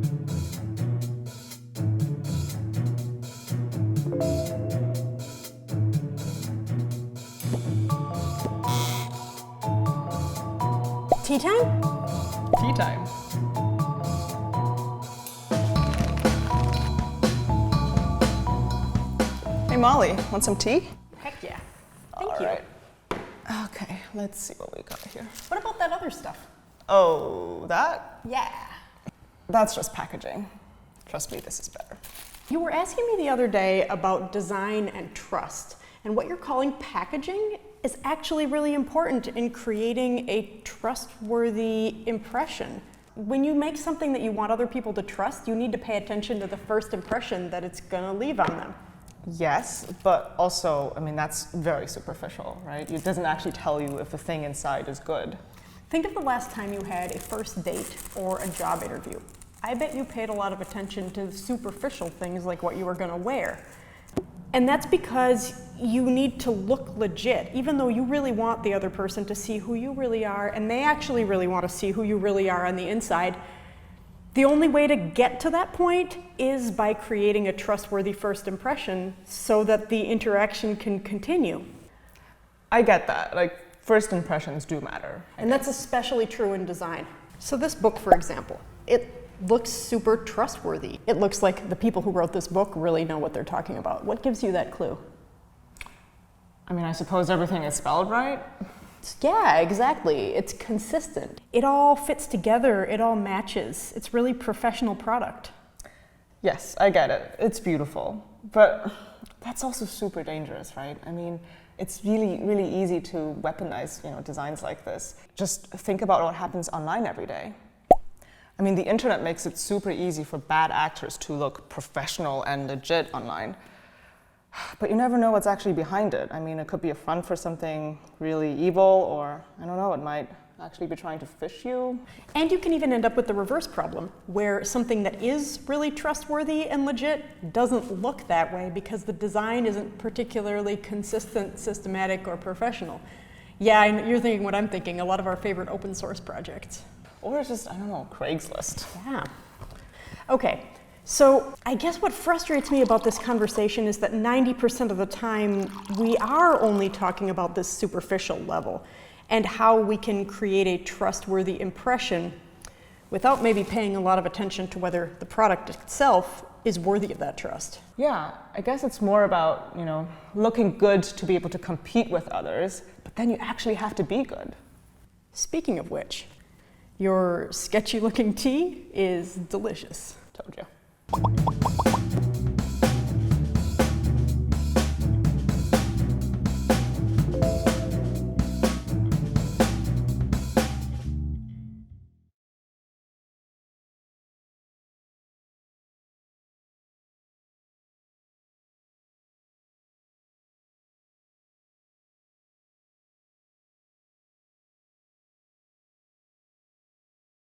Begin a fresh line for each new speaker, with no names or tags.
Tea time?
Tea time. Hey Molly, want some tea?
Heck yeah. Thank
All
you.
right. Okay, let's see what we got here.
What about that other stuff?
Oh, that?
Yeah.
That's just packaging. Trust me, this is better.
You were asking me the other day about design and trust, and what you're calling packaging is actually really important in creating a trustworthy impression. When you make something that you want other people to trust, you need to pay attention to the first impression that it's gonna leave on them.
Yes, but also, I mean, that's very superficial, right? It doesn't actually tell you if the thing inside is good.
Think of the last time you had a first date or a job interview. I bet you paid a lot of attention to superficial things like what you were gonna wear. And that's because you need to look legit, even though you really want the other person to see who you really are, and they actually really want to see who you really are on the inside. The only way to get to that point is by creating a trustworthy first impression so that the interaction can continue.
I get that. Like, first impressions do matter.
And that's especially true in design. So this book, for example, it looks super trustworthy. It looks like the people who wrote this book really know what they're talking about. What gives you that clue?
I mean, I suppose everything is spelled right.
Yeah, exactly. It's consistent. It all fits together. It all matches. It's really professional product.
Yes, I get it. It's beautiful. But that's also super dangerous, right? I mean, it's really, really easy to weaponize, designs like this. Just think about what happens online every day. I mean, the internet makes it super easy for bad actors to look professional and legit online. But you never know what's actually behind it. I mean, it could be a front for something really evil, or, I don't know, it might actually be trying to phish you.
And you can even end up with the reverse problem, where something that is really trustworthy and legit doesn't look that way because the design isn't particularly consistent, systematic, or professional. Yeah, you're thinking what I'm thinking, a lot of our favorite open source projects.
Or just, I don't know, Craigslist.
Yeah. Okay, so I guess what frustrates me about this conversation is that 90% of the time we are only talking about this superficial level and how we can create a trustworthy impression without maybe paying a lot of attention to whether the product itself is worthy of that trust.
Yeah, I guess it's more about, looking good to be able to compete with others, but then you actually have to be good.
Speaking of which, your sketchy looking tea is delicious.
Told you.